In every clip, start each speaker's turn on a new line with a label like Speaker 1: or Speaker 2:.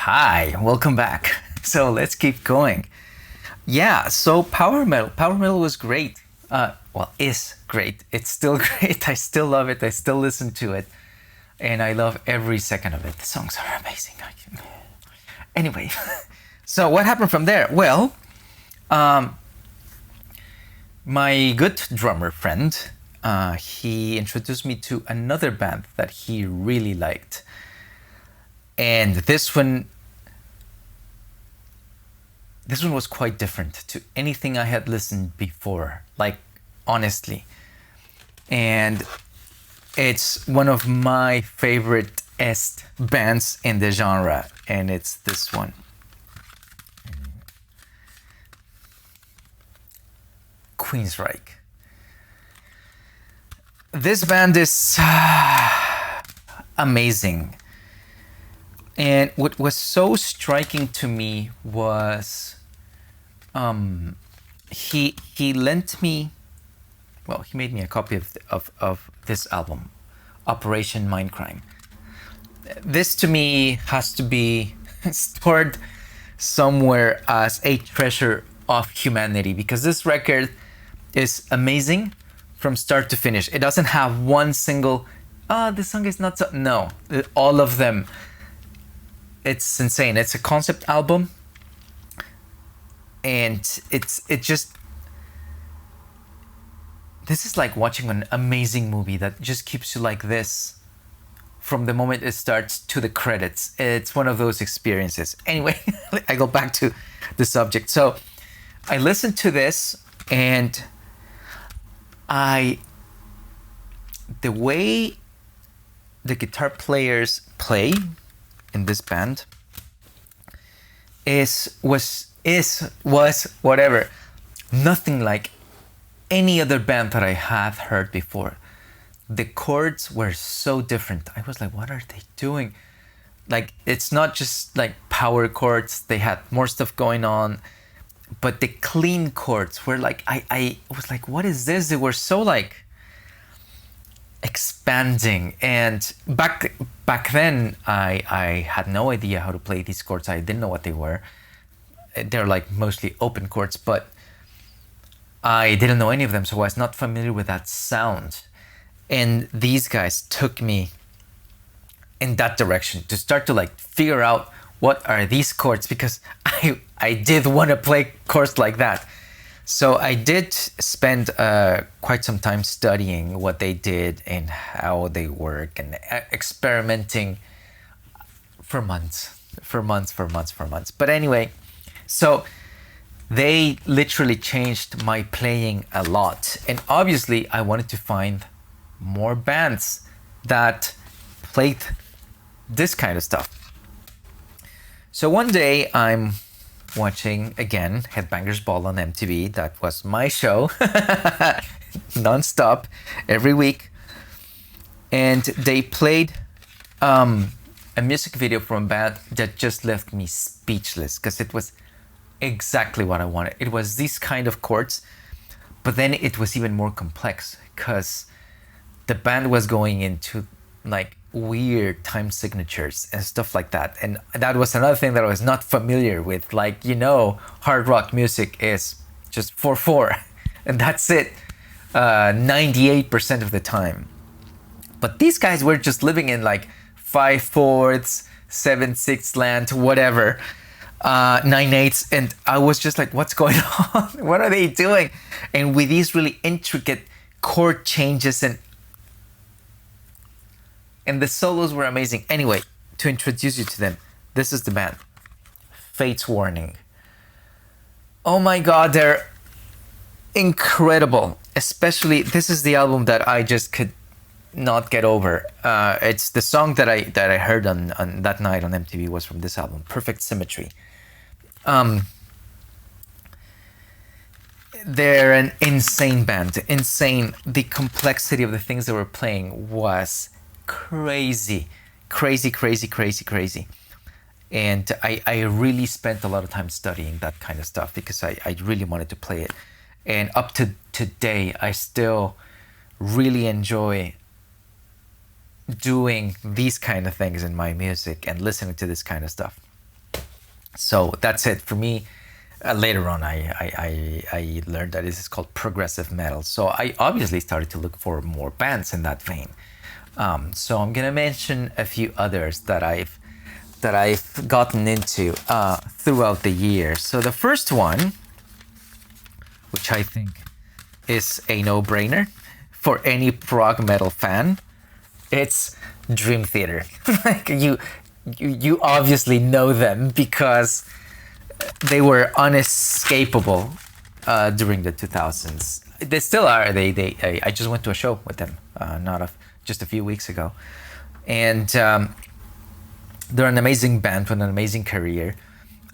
Speaker 1: Hi, welcome back. So let's keep going. Yeah, so power metal. Power metal was great. Is great. It's still great. I still love it. I still listen to it. And I love every second of it. The songs are amazing. Anyway, so what happened from there? Well, my good drummer friend, he introduced me to another band that he really liked. And this one was quite different to anything I had listened before, like honestly. And it's one of my favorite bands in the genre, and it's this one. Queensryche. This band is amazing. And what was so striking to me was he lent me, well, he made me a copy of this album, Operation Mindcrime. This to me has to be stored somewhere as a treasure of humanity, because this record is amazing from start to finish. It doesn't have one single, this song is not so, no, all of them. It's insane. It's a concept album, and this is like watching an amazing movie that just keeps you like this from the moment it starts to the credits. It's one of those experiences. Anyway, I go back to the subject. So I listened to this, and the way the guitar players play in this band was whatever, nothing like any other band that I had heard before. The chords were so different. I was like, what are they doing? Like, it's not just like power chords. They had more stuff going on, but the clean chords were like, I was like, what is this? They were so like expanding. And back then I had no idea how to play these chords. I didn't know what they were. They're like mostly open chords, but I didn't know any of them, so I was not familiar with that sound. And these guys took me in that direction to start to like figure out what are these chords, because I did want to play chords like that. So I did spend quite some time studying what they did and how they work, and experimenting for months. But anyway, so they literally changed my playing a lot. And obviously I wanted to find more bands that played this kind of stuff. So one day I'm watching again Headbangers Ball on MTV. That was my show non-stop every week, and they played a music video from a band that just left me speechless, because it was exactly what I wanted. It was these kind of chords, but then it was even more complex, because the band was going into like weird time signatures and stuff like that. And that was another thing that I was not familiar with. Like, hard rock music is just 4/4 and that's it 98% of the time. But these guys were just living in like 5/4, 7/6 land, whatever, 9/8, and I was just like, what's going on? What are they doing? And with these really intricate chord changes, and the solos were amazing. Anyway, to introduce you to them, this is the band, Fate's Warning. Oh my God, they're incredible. Especially, this is the album that I just could not get over. It's the song that I heard on that night on MTV was from this album, Perfect Symmetry. They're an insane band. Insane. The complexity of the things they were playing was crazy. And I really spent a lot of time studying that kind of stuff, because I really wanted to play it. And up to today, I still really enjoy doing these kind of things in my music and listening to this kind of stuff. So that's it for me. Later on, I learned that this is called progressive metal. So I obviously started to look for more bands in that vein. So I'm gonna mention a few others that I've gotten into throughout the years. So the first one, which I think is a no-brainer for any prog metal fan, it's Dream Theater. Like you obviously know them because they were unescapable during the 2000s. They still are. I just went to a show with them just a few weeks ago, and they're an amazing band with an amazing career.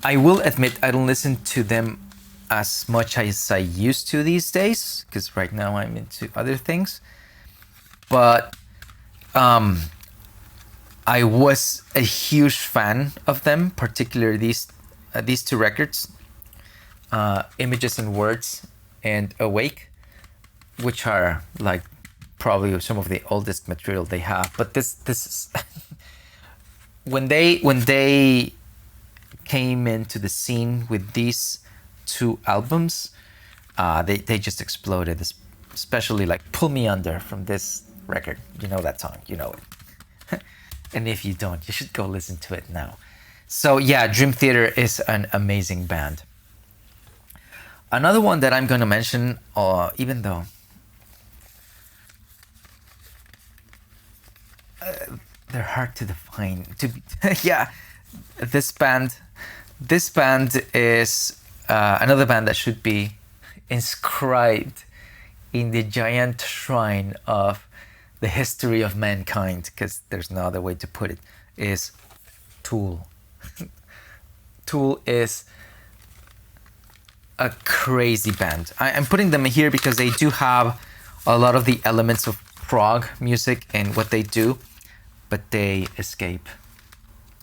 Speaker 1: I will admit I don't listen to them as much as I used to these days because right now I'm into other things. But I was a huge fan of them, particularly these two records, Images and Words and Awake, which are like probably some of the oldest material they have. But this is when they came into the scene with these two albums, they just exploded. Especially like Pull Me Under from this record. You know that song, you know it. And if you don't, you should go listen to it now. So yeah, Dream Theater is an amazing band. Another one that I'm going to mention, even though they're hard to define, yeah, this band is another band that should be inscribed in the giant shrine of the history of mankind, because there's no other way to put it, is Tool. Tool is a crazy band. I'm putting them here because they do have a lot of the elements of prog music in what they do, but they escape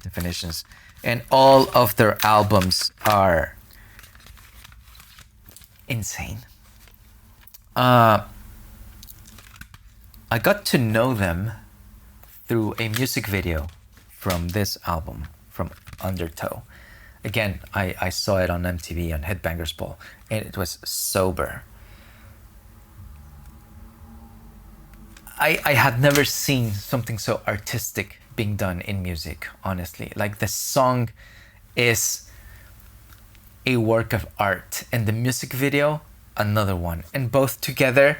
Speaker 1: definitions. And all of their albums are insane. I got to know them through a music video from this album, from Undertow. Again, I saw it on MTV on Headbangers Ball, and it was sober. I had never seen something so artistic being done in music, honestly. Like, the song is a work of art, and the music video, another one. And both together,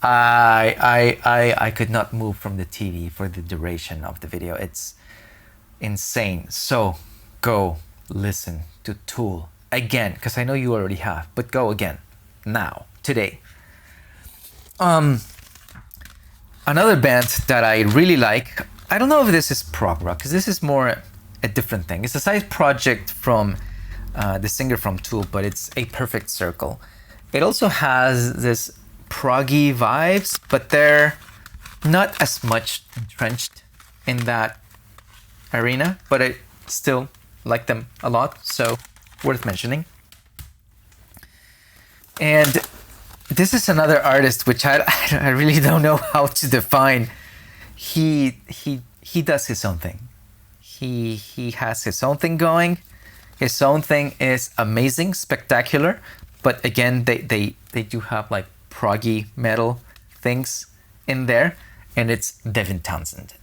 Speaker 1: I could not move from the TV for the duration of the video. It's insane. So go listen to Tool again, because I know you already have, but go again now, today. Another band that I really like, I don't know if this is prog rock, because this is more a different thing. It's a side project from the singer from Tool, but it's A Perfect Circle. It also has this proggy vibes, but they're not as much entrenched in that arena, but I still like them a lot, so worth mentioning. And this is another artist which I really don't know how to define. He does his own thing. He has his own thing going. His own thing is amazing, spectacular, but again, they do have like proggy metal things in there, and it's Devin Townsend.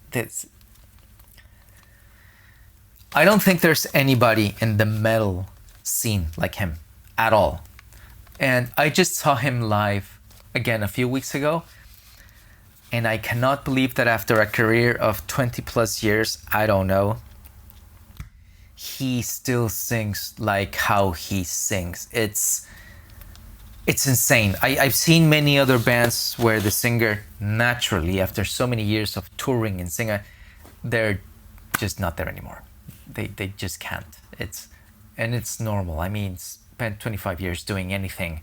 Speaker 1: I don't think there's anybody in the metal scene like him at all. And I just saw him live again a few weeks ago, and I cannot believe that after a career of 20 plus years, I don't know, he still sings like how he sings. It's insane. I've seen many other bands where the singer naturally, after so many years of touring and singing, they're just not there anymore. They just can't. It's normal. I mean, spend 25 years doing anything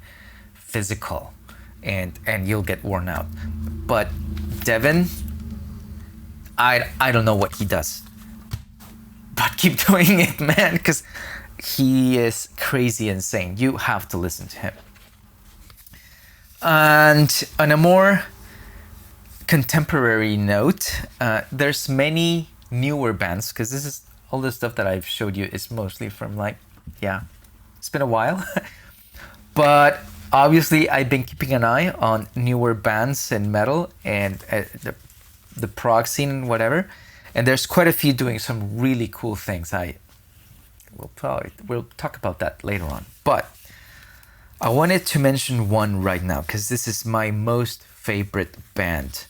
Speaker 1: physical and you'll get worn out. But Devin, I don't know what he does, but keep doing it, man, because he is crazy insane. You have to listen to him. And on a more contemporary note, there's many newer bands, because this is all the stuff that I've showed you is mostly from like Yeah, it's been a while. But obviously, I've been keeping an eye on newer bands in metal and the prog scene and whatever. And there's quite a few doing some really cool things. We'll talk about that later on. But I wanted to mention one right now because this is my most favorite band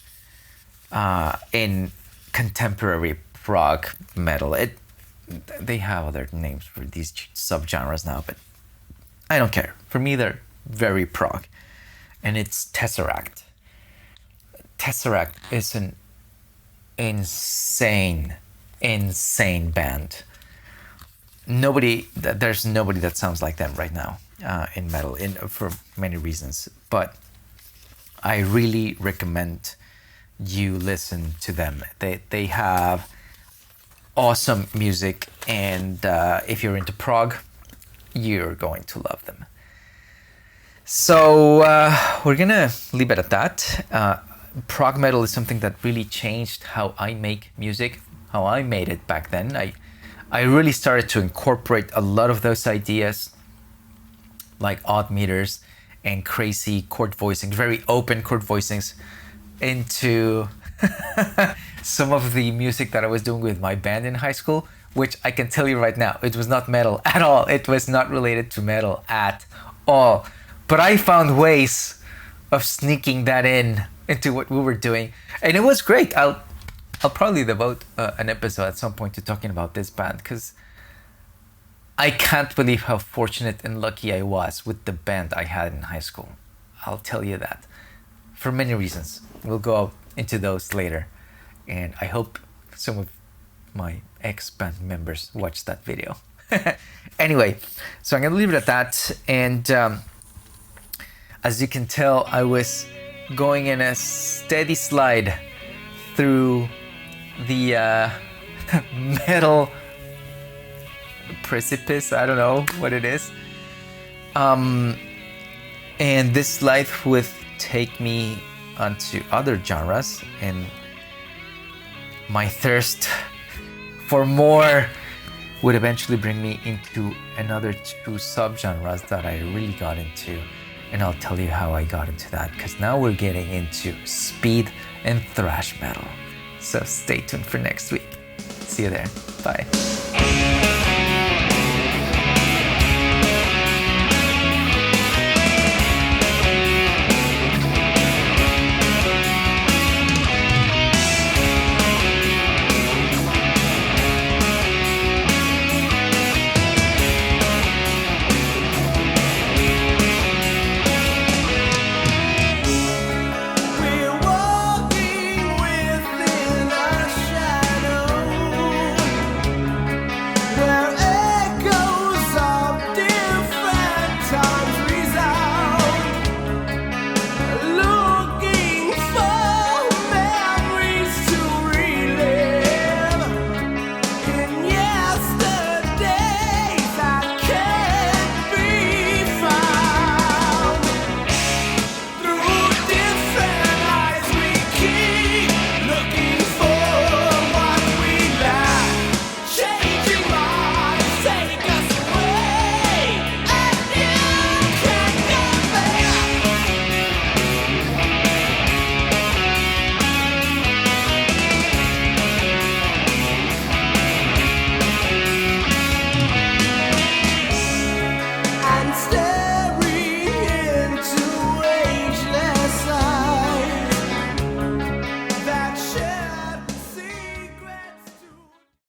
Speaker 1: in contemporary prog metal. They have other names for these subgenres now, but I don't care. For me, they're very prog, and it's Tesseract. Tesseract is an insane band. There's nobody that sounds like them right now in metal, for many reasons. But I really recommend you listen to them. They have awesome music, and if you're into prog, you're going to love them. So we're gonna leave it at that. Prog metal is something that really changed how I make music, how I made it back then. I really started to incorporate a lot of those ideas, like odd meters and crazy chord voicing, very open chord voicings, into some of the music that I was doing with my band in high school, which I can tell you right now, it was not metal at all. It was not related to metal at all. But I found ways of sneaking that into what we were doing, and it was great. I'll probably devote an episode at some point to talking about this band, because I can't believe how fortunate and lucky I was with the band I had in high school. I'll tell you that, for many reasons. We'll go into those later, and I hope some of my ex-band members watch that video. Anyway, so I'm gonna leave it at that, and as you can tell, I was going in a steady slide through the metal precipice. I don't know what it is. And this slide would take me onto other genres, and my thirst for more would eventually bring me into another two subgenres that I really got into. And I'll tell you how I got into that, because now we're getting into speed and thrash metal. So stay tuned for next week. See you there. Bye.